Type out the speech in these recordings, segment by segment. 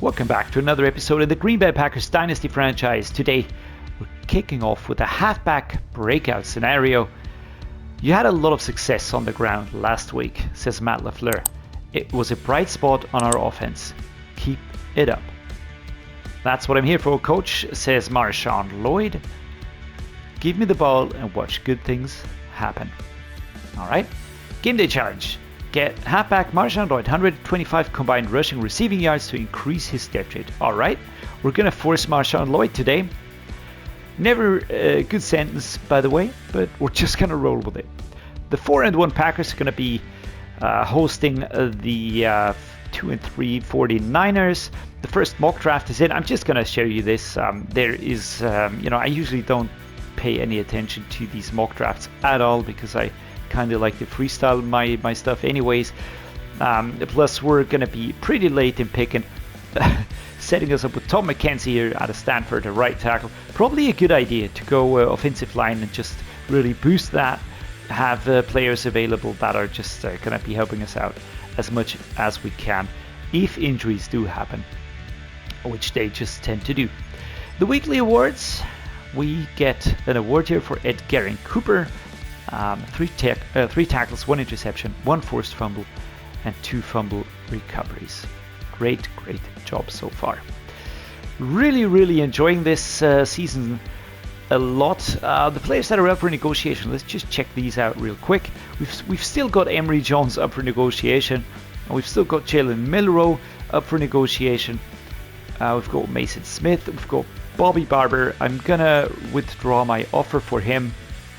Welcome back to another episode of the Green Bay Packers Dynasty franchise. Today, we're kicking off with a halfback breakout scenario. You had a lot of success on the ground last week, says Matt LaFleur. It was a bright spot on our offense. Keep it up. That's what I'm here for, coach, says Marshawn Lloyd. Give me the ball and watch good things happen. All right. Game day challenge. Get halfback Marshawn Lloyd 125 combined rushing receiving yards to increase his depth rate. All right. We're going to force Marshawn Lloyd today. Never a good sentence, by the way, but we're just going to roll with it. The 4-1 Packers are going to be hosting the 2-3 49ers. The first mock draft is in. I'm just going to show you this. There is, I usually don't pay any attention to these mock drafts at all because I kind of like to freestyle my stuff anyways. Plus, we're going to be pretty late in picking. Setting us up with Tom McKenzie here out of Stanford, a right tackle. Probably a good idea to go offensive line and just really boost that. Have players available that are just going to be helping us out as much as we can if injuries do happen, which they just tend to do. The weekly awards, we get an award here for Ed Gehring Cooper. 3 tackles, 1 interception, 1 forced fumble, and 2 fumble recoveries. Great job so far. Really enjoying this season a lot. The players that are up for negotiation, let's just check these out real quick. We've still got Emory Jones up for negotiation, and we've still got Jalen Milroe up for negotiation. We've got Mason Smith, we've got Bobby Barber. I'm gonna withdraw my offer for him.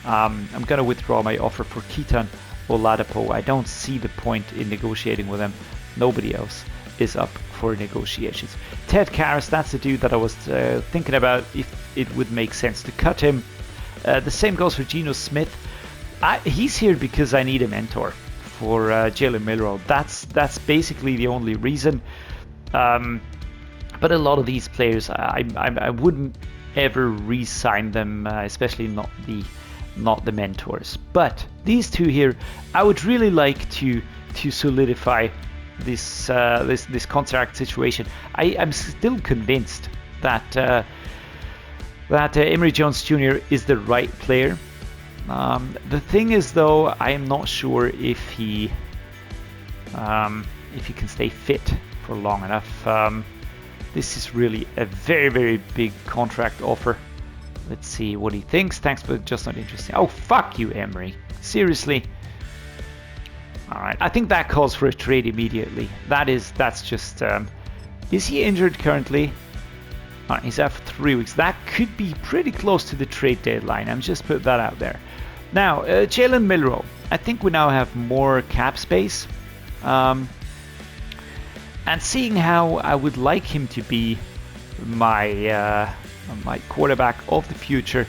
I'm gonna withdraw my offer for Keaton Oladapo. I don't see the point in negotiating with him. Nobody else is up for negotiations. Ted Karras, that's the dude that I was thinking about if it would make sense to cut him. The same goes for Geno Smith. He's here because I need a mentor for Jalen Milroe. That's basically the only reason. But a lot of these players, I wouldn't ever re-sign them, especially not the mentors. But these two here, I would really like to solidify this contract situation. I'm still convinced that Emory Jones Jr. is the right player. The thing is, though, I am not sure if he can stay fit for long enough. This is really a very big contract offer. Let's see what he thinks. Thanks, but just not interesting. Oh, fuck you, Emory. Seriously. All right, I think that calls for a trade immediately. That's just. Is he injured currently? All right, he's out for 3 weeks. That could be pretty close to the trade deadline. I'm just put that out there. Now, Jalen Milroe. I think we now have more cap space. And seeing how I would like him to be my quarterback of the future,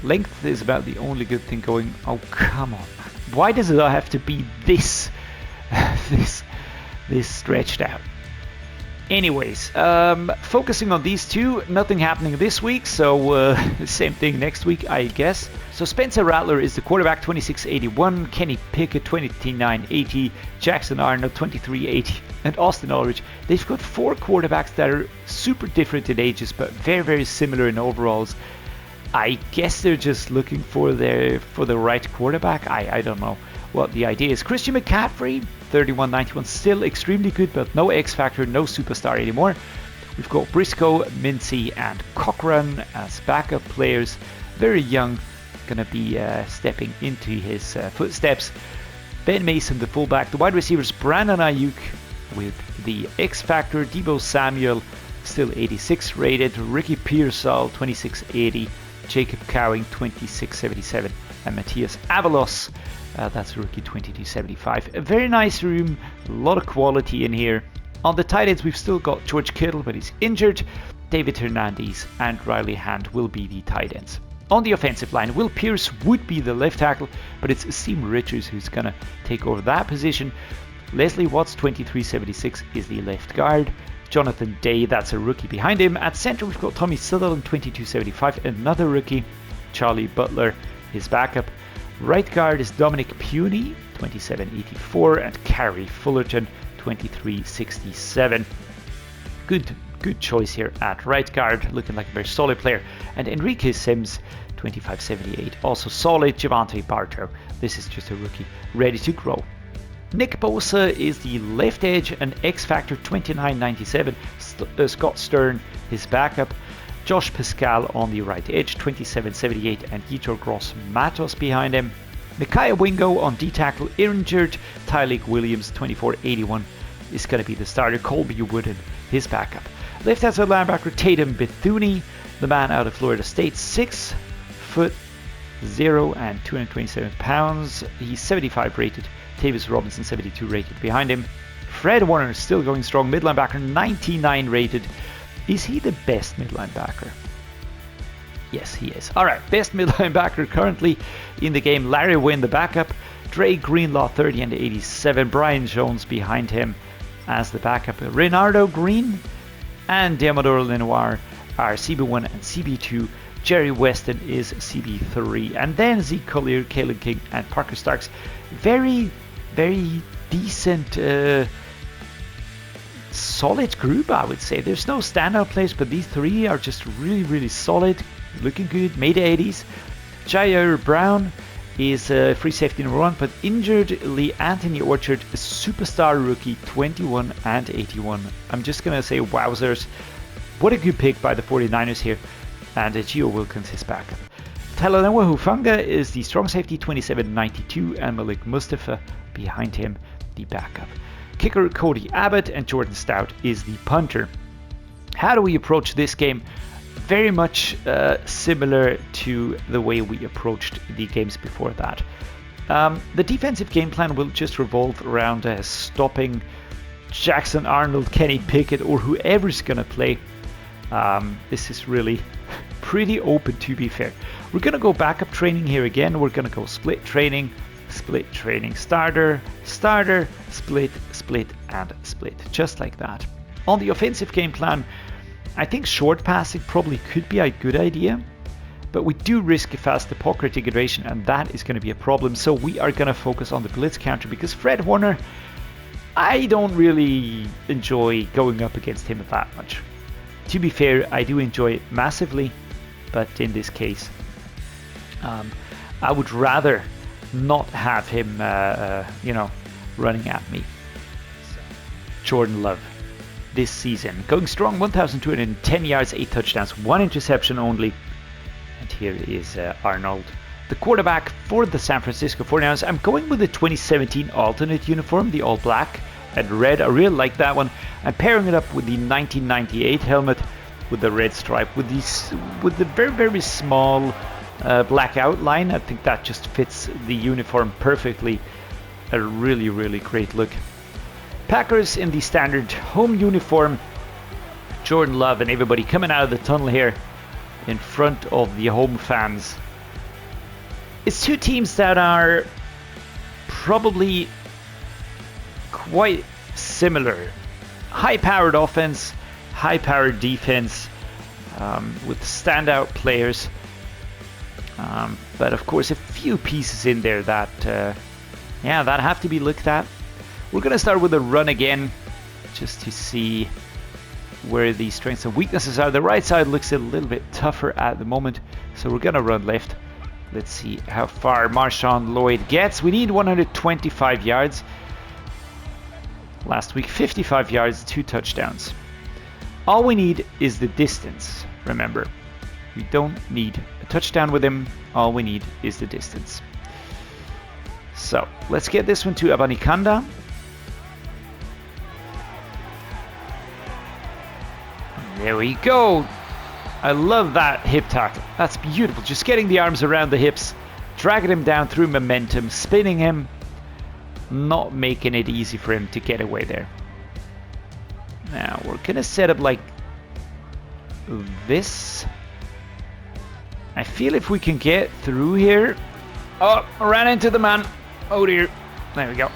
length is about the only good thing going. Oh, come on. Why does it have to be this stretched out? Anyways, focusing on these two, nothing happening this week, so same thing next week, I guess. So Spencer Rattler is the quarterback, 2681, Kenny Pickett, 2980, Jackson Arnold, 2380, and Austin Ulrich. They've got 4 quarterbacks that are super different in ages, but very similar in overalls. I guess they're just looking for the right quarterback. I don't know what the idea is. Christian McCaffrey, 3191, still extremely good, but no X factor, no superstar anymore. We've got Briscoe, Mincy, and Cochran as backup players. Very young, gonna be stepping into his footsteps. Ben Mason, the fullback. The wide receivers, Brandon Ayuk with the X factor. Deebo Samuel, still 86 rated. Ricky Pearsall, 2680. Jacob Cowing, 2677, and Matthias Avalos, that's a rookie, 2275. A very nice room, a lot of quality in here. On the tight ends, we've still got George Kittle, but he's injured. David Hernandez and Riley Hand will be the tight ends. On the offensive line, Will Pierce would be the left tackle, but it's Asim Richards who's going to take over that position. Leslie Watts, 2376, is the left guard. Jonathan Day, that's a rookie behind him. At center, we've got Tommy Sutherland, 2275, another rookie. Charlie Butler, his backup. Right guard is Dominic Puny, 2784, and Carrie Fullerton, 2367. good choice here at right guard, looking like a very solid player. And Enrique Sims, 2578, also solid. Javante Bartow, this is just a rookie ready to grow. Nick Bosa is the left edge, an X Factor, 2997. Scott Stern, his backup. Josh Pascal on the right edge, 2778, and Yitor Gross Matos behind him. Micaiah Wingo on D-tackle, injured. Tyleek Williams, 2481, is going to be the starter. Colby Wooden, his backup. Left outside linebacker, Tatum Bethune, the man out of Florida State, 6'0" and 227 pounds. He's 75 rated. Tavis Robinson, 72 rated behind him. Fred Warner still going strong, mid linebacker, 99 rated. Is he the best mid linebacker? Yes, he is. All right, best mid linebacker currently in the game. Larry Wynn, the backup. Dre Greenlaw, 30 and 87. Brian Jones behind him as the backup. Reynaldo Green and Demador Lenoir are CB1 and CB2. Jerry Weston is CB3. And then Zeke Collier, Caleb King, and Parker Starks. Very, very decent, solid group, I would say. There's no standout players, but these three are just really, really solid. Looking good, made 80s. Jair Brown is free safety number 1, but injured Lee Anthony Orchard, a superstar rookie, 21 and 81. I'm just going to say wowzers. What a good pick by the 49ers here. And Gio Wilkins, his backup. Talanoa Hufanga is the strong safety, 27.92, and Malik Mustafa behind him, the backup. Kicker Cody Abbott, and Jordan Stout is the punter. How do we approach this game? Very much similar to the way we approached the games before that. The defensive game plan will just revolve around stopping Jackson Arnold, Kenny Pickett, or whoever's going to play. This is really pretty open, to be fair. We're going to go backup training here again. We're going to go split training, starter, split, and split, just like that. On the offensive game plan, I think short passing probably could be a good idea, but we do risk a fast pocket integration, and that is going to be a problem. So we are going to focus on the blitz counter, because Fred Warner, I don't really enjoy going up against him that much. To be fair, I do enjoy it massively, but in this case, I would rather not have him, running at me. Jordan Love, this season, going strong, 1,210 yards, 8 touchdowns, 1 interception only. And here is Arnold, the quarterback for the San Francisco 49ers. I'm going with the 2017 alternate uniform, the all black and red. I really like that one. I'm pairing it up with the 1998 helmet with the red stripe, with the very, very small black outline. I think that just fits the uniform perfectly. A really, really great look. Packers in the standard home uniform. Jordan Love and everybody coming out of the tunnel here in front of the home fans. It's two teams that are probably quite similar. High-powered offense, high-powered defense, with standout players. But of course, a few pieces in there that have to be looked at. We're going to start with a run again, just to see where the strengths and weaknesses are. The right side looks a little bit tougher at the moment, so we're going to run left. Let's see how far Marshawn Lloyd gets. We need 125 yards. Last week, 55 yards, 2 touchdowns. All we need is the distance, remember. We don't need a touchdown with him. All we need is the distance. So, let's get this one to Abanikanda. There we go. I love that hip tackle. That's beautiful. Just getting the arms around the hips, dragging him down through momentum, spinning him, not making it easy for him to get away there. Now we're gonna set up like this. I feel if we can get through here. Oh, I ran into the man. Oh dear. There we go.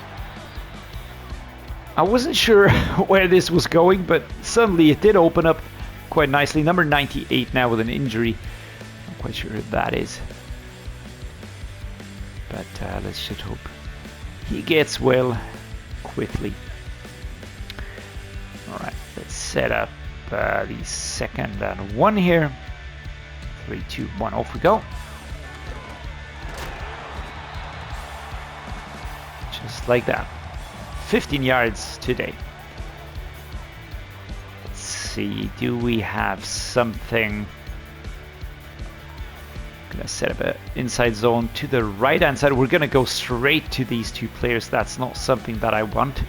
I wasn't sure where this was going, but suddenly it did open up quite nicely. Number 98 now with an injury. Not quite sure who that is. But let's just hope he gets well quickly. Alright, let's set up the 2nd and 1 here. 3, 2, 1, off we go. Just like that. 15 yards today. Let's see, do we have something? I'm gonna set up an inside zone to the right hand side. We're gonna go straight to these two players. That's not something that I want.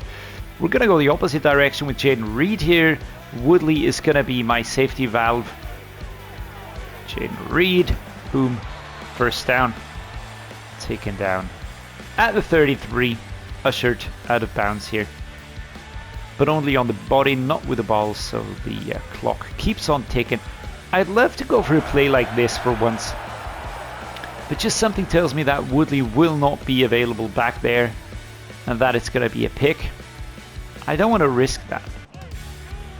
We're gonna go the opposite direction with Jaden Reed here. Woodley is gonna be my safety valve. Jaden Reed, boom, first down, taken down at the 33, ushered out of bounds here, but only on the body, not with the ball, so the clock keeps on ticking. I'd love to go for a play like this for once, but just something tells me that Woodley will not be available back there and that it's going to be a pick. I don't want to risk that.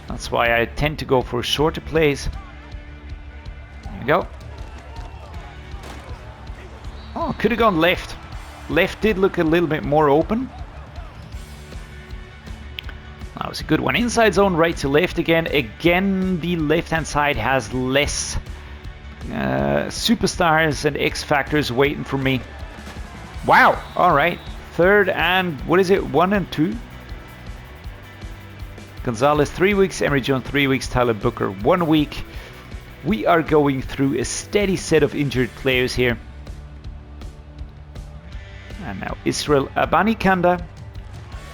That's why I tend to go for shorter plays. There we go. Oh, could have gone left. Left did look a little bit more open. That was a good one. Inside zone, right to left again. Again, the left-hand side has less superstars and X factors waiting for me. Wow. All right. 3rd and what is it? 1 and 2. Gonzalez 3 weeks. Emery Jones 3 weeks. Tyler Booker 1 week. We are going through a steady set of injured players here. And now Israel Abanikanda.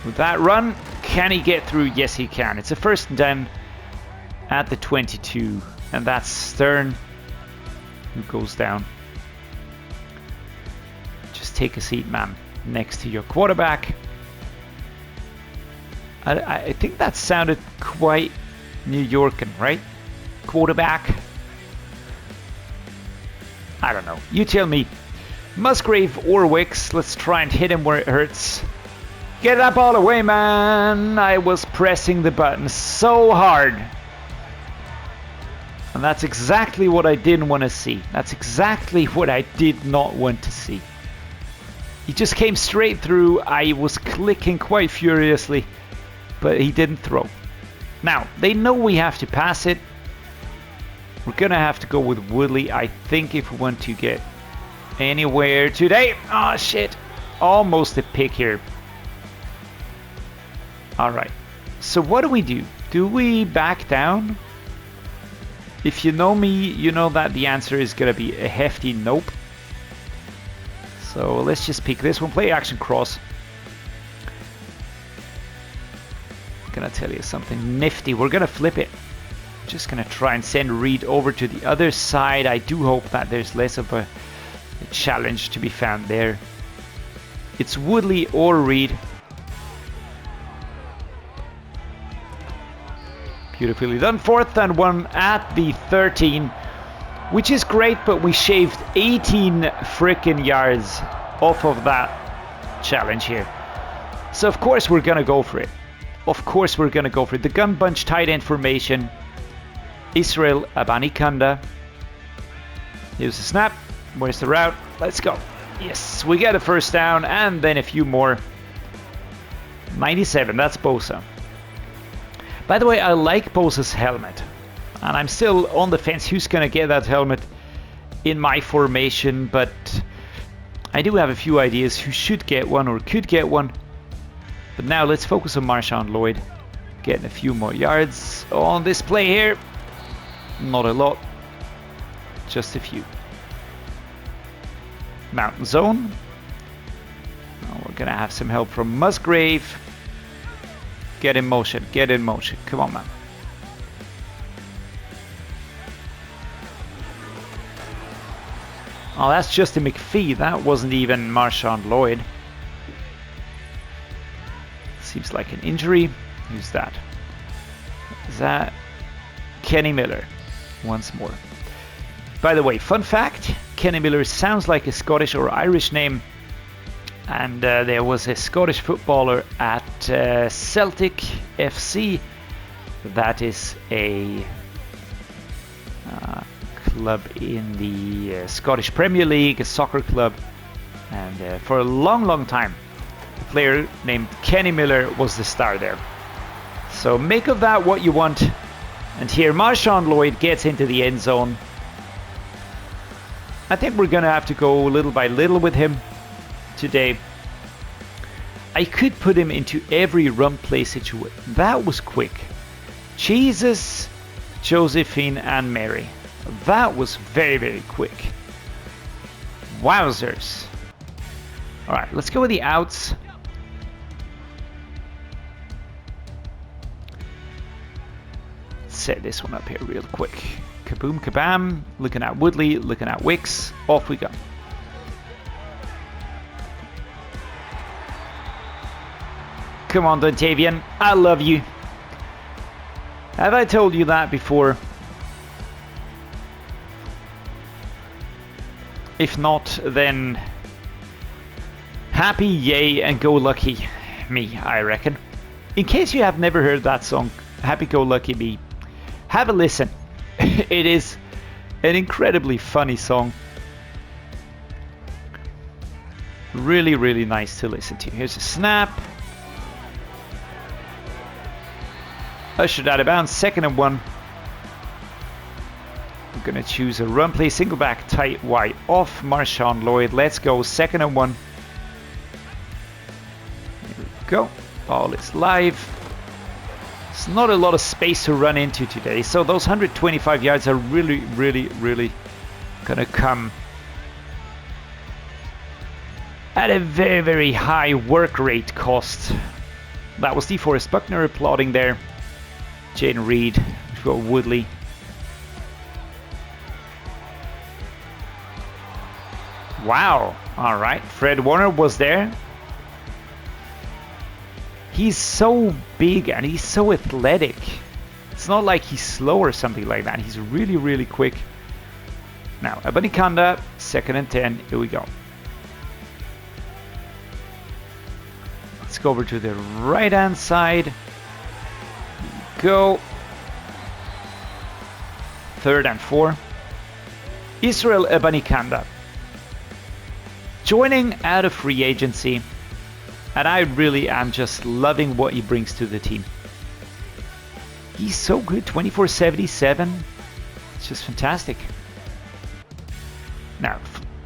With that run, can he get through? Yes, he can. It's a 1st and 10 at the 22. And that's Stern who goes down. Just take a seat, man, next to your quarterback. I think that sounded quite New Yorkan, right? Quarterback. I don't know. You tell me. Musgrave or Wicks. Let's try and hit him where it hurts. Get that ball away, man. I was pressing the button so hard. And that's exactly what I didn't want to see. That's exactly what I did not want to see. He just came straight through. I was clicking quite furiously, but he didn't throw. Now, they know we have to pass it. We're going to have to go with Woodley, I think, if we want to get anywhere today. Oh, shit. Almost a pick here. All right. So what do we do? Do we back down? If you know me, you know that the answer is going to be a hefty nope. So let's just pick this one. Play action cross. I'm going to tell you something nifty. We're going to flip it. Just going to try and send Reed over to the other side. I do hope that there's less of a challenge to be found there. It's Woodley or Reed. Beautifully done. 4th and 1 at the 13, which is great, but we shaved 18 freaking yards off of that challenge here. So of course we're gonna go for it. Of course we're gonna go for it. The gun bunch tight end formation. Israel Abanikanda. Here's the snap. Where's the route? Let's go. Yes, we get a 1st down and then a few more. 97, that's Bosa. By the way, I like Bosa's helmet. And I'm still on the fence who's going to get that helmet in my formation. But I do have a few ideas who should get one or could get one. But now let's focus on Marshawn Lloyd. Getting a few more yards on this play here. Not a lot. Just a few. Mountain zone. Oh, we're going to have some help from Musgrave. Get in motion. Get in motion. Come on, man. Oh, that's Justin McPhee. That wasn't even Marshawn Lloyd. Seems like an injury. Who's that? Is that Kenny Miller? Once more. By the way, fun fact. Kenny Miller sounds like a Scottish or Irish name. And there was a Scottish footballer at Celtic FC. That is a club in the Scottish Premier League, a soccer club. And for a long, long time, a player named Kenny Miller was the star there. So make of that what you want. And here Marshawn Lloyd gets into the end zone. I think we're going to have to go little by little with him today. I could put him into every run play situation. That was quick. Jesus, Josephine, and Mary. That was very, very quick. Wowzers. Alright, let's go with the outs. Set this one up here real quick. Kaboom, kabam. Looking at Woodley, looking at Wicks. Off we go. Come on, Dontavian. I love you. Have I told you that before? If not, then happy, yay, and go lucky me, I reckon. In case you have never heard that song, Happy Go Lucky Me, have a listen. It is an incredibly funny song. Really, really nice to listen to. Here's a snap. Ushered out of bounds, 2nd and 1. I'm going to choose a run play, single back, tight, wide, off Marshawn Lloyd. Let's go, 2nd and 1. Here we go. Ball is live. There's not a lot of space to run into today, so those 125 yards are really, really, really going to come at a very, very high work rate cost. That was DeForest Buckner applauding there. Jaden Reed, we've got Woodley. Wow, alright, Fred Warner was there. He's so big and he's so athletic. It's not like he's slow or something like that. He's really, really quick. Now, Abanikanda, 2nd and 10, here we go. Let's go over to the right hand side. Go. 3rd and 4. Israel Abanikanda joining out of free agency, and I really am just loving what he brings to the team. He's so good. 24-77. It's just fantastic. Now,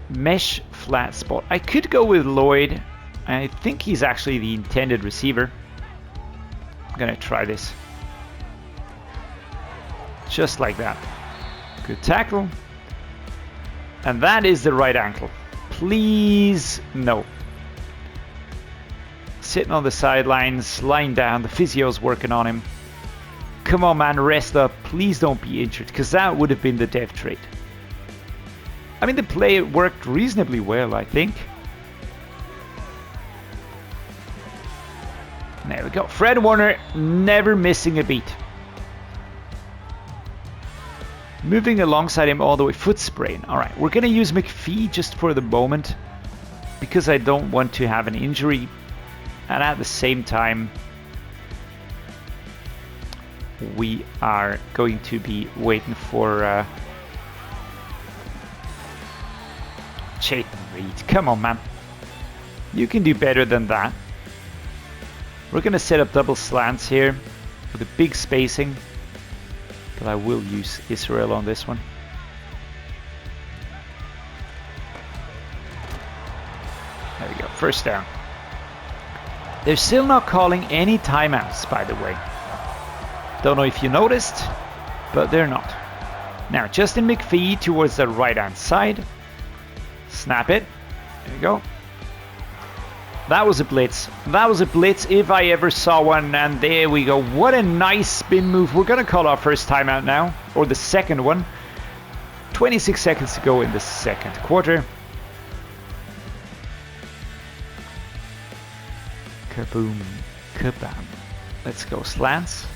mesh flat spot. I could go with Lloyd. I think he's actually the intended receiver. I'm gonna try this. Just like that. Good tackle. And that is the right ankle. Please, no. Sitting on the sidelines, lying down. The physio's working on him. Come on, man, rest up. Please don't be injured, because that would have been the death trade. I mean, the play worked reasonably well, I think. There we go. Fred Warner never missing a beat. Moving alongside him all the way. Foot sprain. Alright, we're going to use McPhee just for the moment, because I don't want to have an injury. And at the same time, we are going to be waiting for Chayton Reed. Come on, man. You can do better than that. We're going to set up double slants here with a big spacing. But I will use Israel on this one. There we go. 1st down. They're still not calling any timeouts, by the way. Don't know if you noticed, but they're not. Now, Justin McPhee towards the right-hand side. Snap it. There we go. That was a blitz. That was a blitz if I ever saw one. And there we go. What a nice spin move. We're going to call our first timeout now. Or the second one. 26 seconds to go in the 2nd quarter. Kaboom. Kabam. Let's go slants.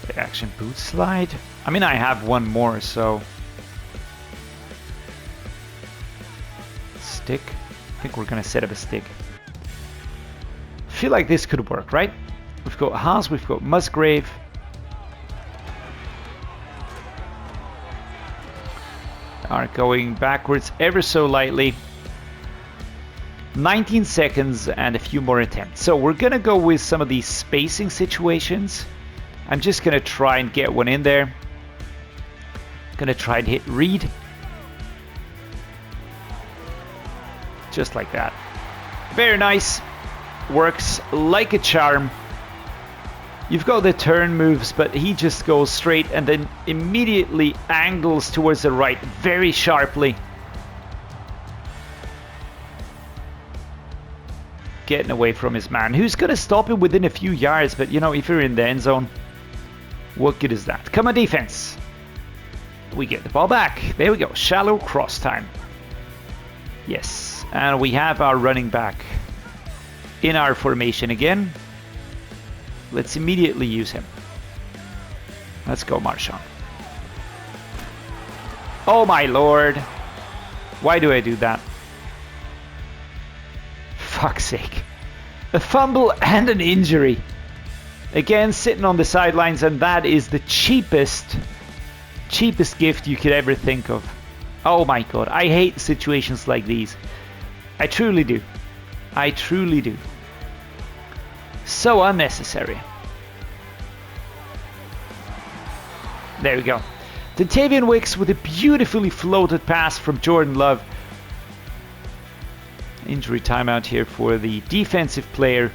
The action boot slide. I mean, I have one more, so... Stick. I think we're going to set up a stick. I feel like this could work, right? We've got Haas, we've got Musgrave. Are going backwards ever so lightly. 19 seconds and a few more attempts. So we're going to go with some of these spacing situations. I'm just going to try and get one in there. Going to try and hit read. Just like that. Very nice. Works like a charm. You've got the turn moves, but he just goes straight and then immediately angles towards the right very sharply. Getting away from his man, who's going to stop him within a few yards, but you know, if you're in the end zone, what good is that? Come on, defense. We get the ball back. There we go. Shallow cross time. Yes, and we have our running back in our formation again. Let's immediately use him. Let's go, Marshawn. Oh my lord. Why do I do that? Fuck's sake. A fumble and an injury. Again, sitting on the sidelines, and that is the cheapest gift you could ever think of. Oh my god, I hate situations like these. I truly do. I truly do. So unnecessary. There we go. Dontavian Wicks with a beautifully floated pass from Jordan Love. Injury timeout here for the defensive player.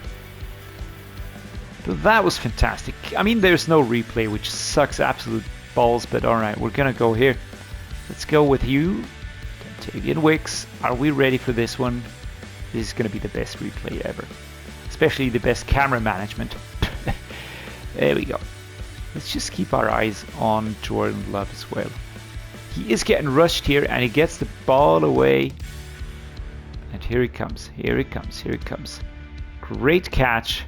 But that was fantastic. I mean, there's no replay, which sucks absolute balls, but alright, we're gonna go here. Let's go with you, Dontavian Wicks. Are we ready for this one? This is gonna be the best replay ever. Especially the best camera management. There we go. Let's just keep our eyes on Jordan Love as well. He is getting rushed here, and he gets the ball away. And here he comes, here he comes, here he comes. Great catch.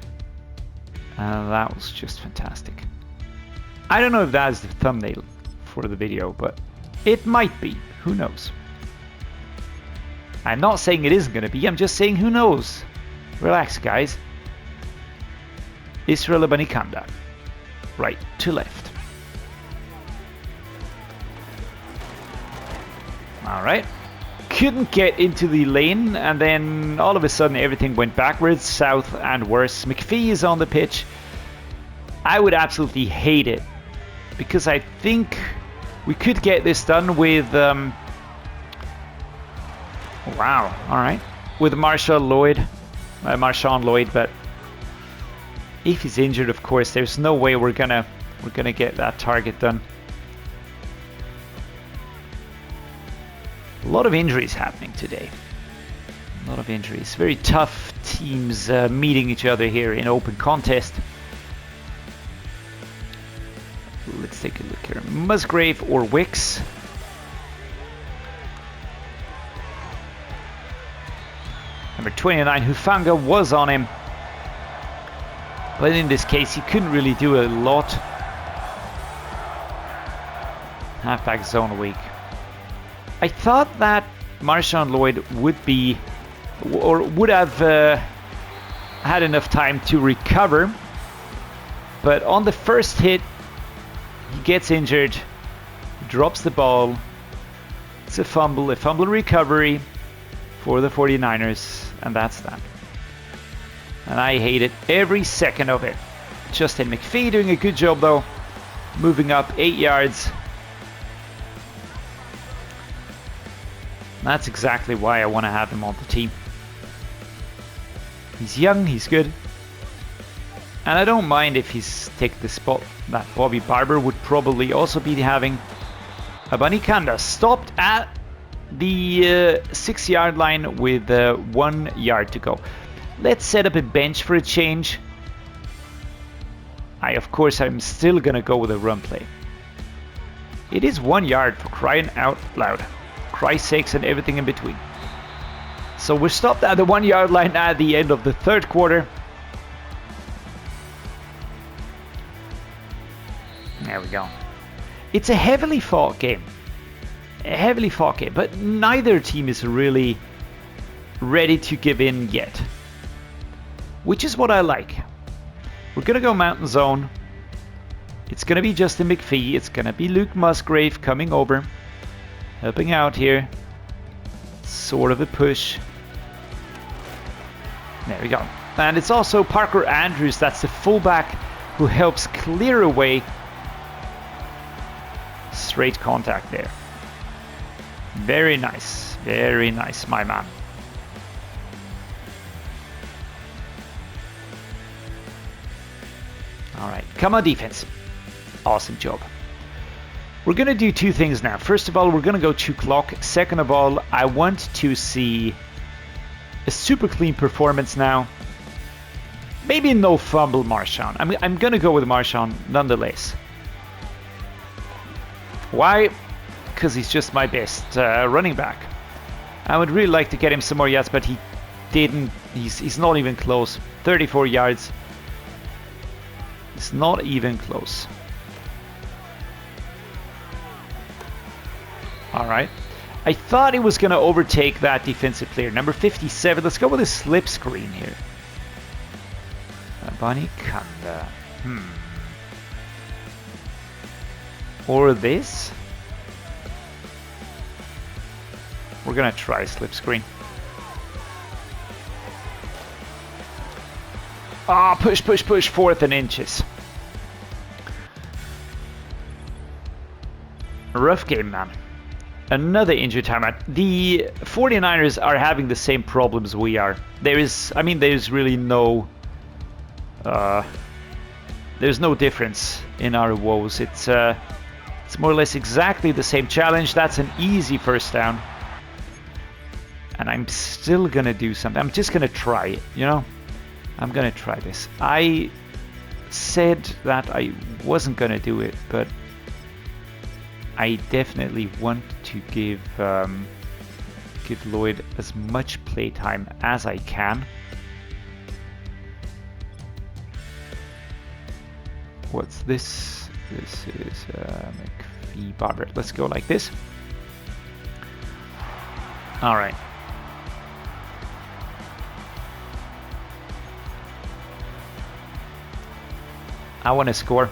And that was just fantastic. I don't know if that is the thumbnail for the video, but it might be. Who knows? I'm not saying it isn't going to be, I'm just saying who knows. Relax, guys. Israel Abanikanda. Right to left. Alright. Couldn't get into the lane, and then all of a sudden everything went backwards, south, and worse. McPhee is on the pitch. I would absolutely hate it, because I think we could get this done with... wow, alright. With Marshawn Lloyd, but if he's injured, of course, there's no way we're gonna get that target done. A lot of injuries happening today. A lot of injuries. Very tough teams meeting each other here in open contest. Let's take a look here. Musgrave or Wicks. Number 29, Hufanga was on him. But in this case, he couldn't really do a lot. Halfback zone weak. I thought that Marshawn Lloyd would be, or would have had enough time to recover. But on the first hit, he gets injured, drops the ball. It's a fumble recovery for the 49ers, and that's that. And I hate it every second of it. Justin McPhee doing a good job though, moving up 8 yards. That's exactly why I want to have him on the team. He's young, he's good. And I don't mind if he's taken the spot that Bobby Barber would probably also be having. Abanikanda stopped at the 6 yard line with 1 yard to go. Let's set up a bench for a change. Of course, I'm still going to go with a run play. It is 1 yard, for crying out loud. Christ's sakes and everything in between. So we're stopped at the 1 yard line at the end of the third quarter. There we go. It's a heavily fought game. But neither team is really ready to give in yet. Which is what I like. We're going to go mountain zone. It's going to be Justin McPhee. It's going to be Luke Musgrave coming over. Helping out here. Sort of a push. There we go. And it's also Parker Andrews, that's the fullback, who helps clear away straight contact there. Very nice, my man. All right, come on defense. Awesome job. We're gonna do two things now. First of all, we're gonna go 2 clock. Second of all, I want to see a super clean performance now. Maybe no fumble Marshawn. I'm gonna go with Marshawn nonetheless. Why? Because he's just my best running back. I would really like to get him some more yards, but he didn't. He's not even close. 34 yards. It's not even close. All right. I thought he was going to overtake that defensive player. Number 57. Let's go with a slip screen here. Bunny Kanda. Or this. We're going to try slip screen. Ah, push, 4th and inches. Rough game, man. Another injury timeout. The 49ers are having the same problems we are. There's really no there's no difference in our woes. It's more or less exactly the same challenge. That's an easy first down. And I'm still gonna do something. I'm just gonna try it, you know? I'm gonna try this. I said that I wasn't gonna do it, but I definitely want to give Lloyd as much playtime as I can. What's this? This is McPhee Barber. Let's go like this. All right. I want to score.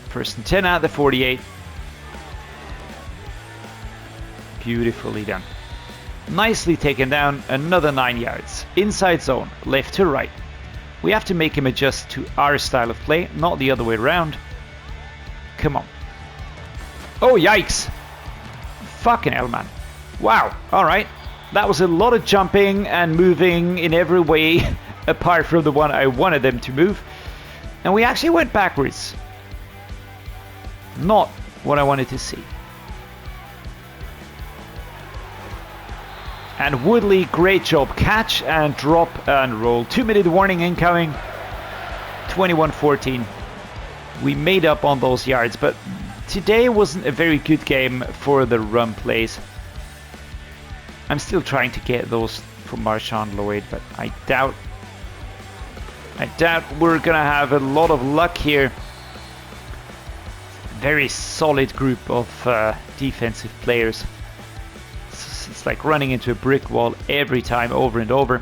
First and 10 out of the 48. Beautifully done. Nicely taken down. Another 9 yards. Inside zone, left to right. We have to make him adjust to our style of play, not the other way around. Come on. Oh, yikes. Fucking hell, man. Wow. All right. That was a lot of jumping and moving in every way apart from the one I wanted them to move. And we actually went backwards. Not what I wanted to see. And Woodley, great job. Catch and drop and roll. 2-minute warning incoming. 21-14. We made up on those yards, but today wasn't a very good game for the run plays. I'm still trying to get those from Marshawn Lloyd, but I doubt we're gonna have a lot of luck here. Very solid group of defensive players. It's like running into a brick wall every time, over and over.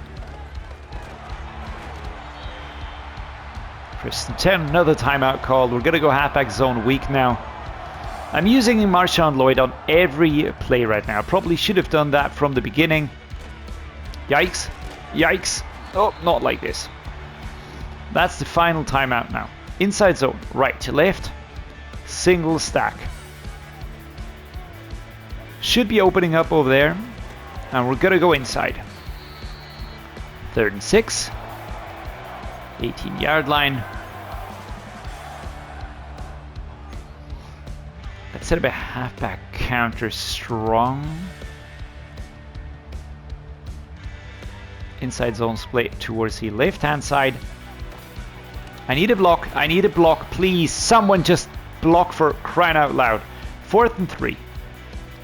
First and 10, another timeout call. We're gonna go halfback zone weak now. I'm using Marshawn Lloyd on every play right now. Probably should have done that from the beginning. Yikes. Yikes. Oh, not like this. That's the final timeout now. Inside zone, right to left. Single stack. Should be opening up over there. And we're going to go inside. 3rd and 6. 18-yard line. Let's set up a halfback counter strong. Inside zone split towards the left-hand side. I need a block. I need a block. Please, someone just block for crying out loud. 4th and 3.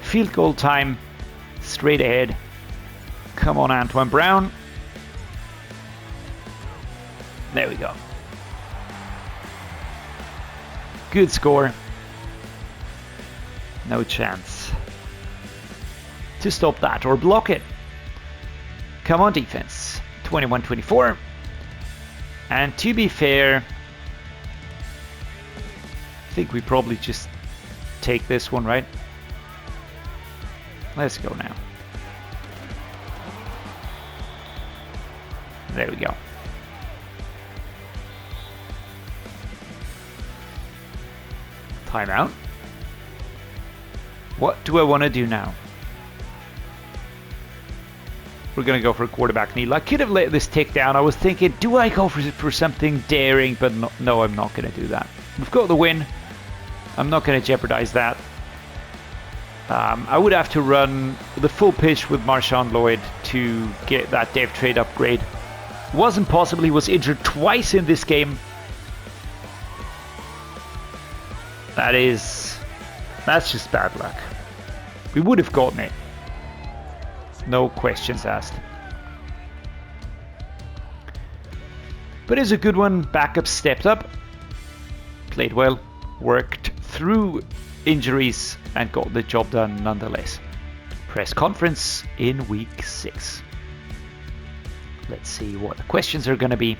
Field goal time. Straight ahead. Come on, Antoine Brown. There we go. Good score. No chance to stop that or block it. Come on, defense. 21-24. And to be fair, I think we probably just take this one, right? Let's go now. There we go. Timeout. What do I want to do now? We're going to go for a quarterback kneel. I could have let this tick down. I was thinking, do I go for something daring? But no, I'm not going to do that. We've got the win. I'm not going to jeopardize that. I would have to run the full pitch with Marshawn Lloyd to get that dev trade upgrade. Wasn't possible. He was injured twice in this game. That's just bad luck. We would have gotten it. No questions asked. But it's a good one. Backup stepped up, played well, worked through injuries and got the job done nonetheless. Press conference in week 6. Let's see what the questions are going to be.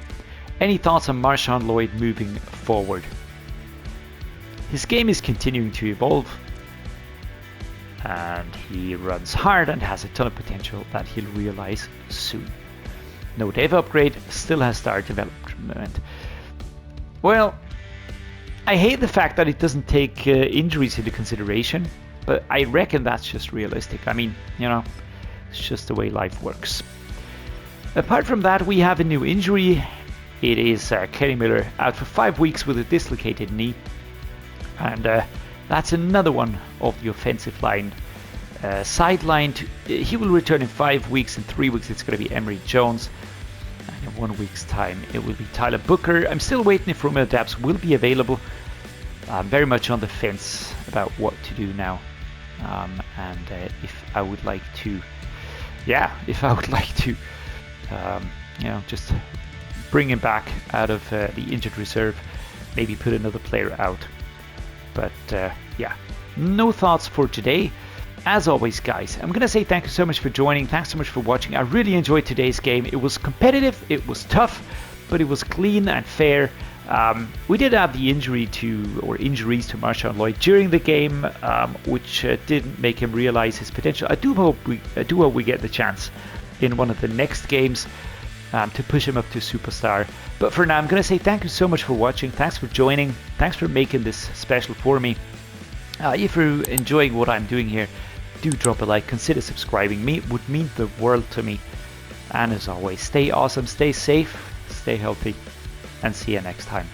Any thoughts on Marshawn Lloyd moving forward? His game is continuing to evolve, and he runs hard and has a ton of potential that he'll realize soon. No dev upgrade, still has star development. Well, I hate the fact that it doesn't take injuries into consideration, but I reckon that's just realistic. I mean, you know, it's just the way life works. Apart from that, we have a new injury. It is Kenny Miller out for 5 weeks with a dislocated knee. And that's another one of the offensive line sidelined. He will return in 5 weeks. In 3 weeks, it's going to be Emory Jones. And in 1 week's time, it will be Tyler Booker. I'm still waiting if Romeo Dabbs will be available. I'm very much on the fence about what to do now. And if I would like to, just bring him back out of the injured reserve, maybe put another player out. But no thoughts for today. As always, guys, I'm going to say thank you so much for joining. Thanks so much for watching. I really enjoyed today's game. It was competitive, it was tough, but it was clean and fair. We did have the injuries to Marshawn Lloyd during the game, which didn't make him realize his potential. I do hope we get the chance in one of the next games to push him up to superstar. But for now, I'm going to say thank you so much for watching. Thanks for joining. Thanks for making this special for me. If you're enjoying what I'm doing here, do drop a like. Consider subscribing. It would mean the world to me. And as always, stay awesome, stay safe, stay healthy, and see you next time.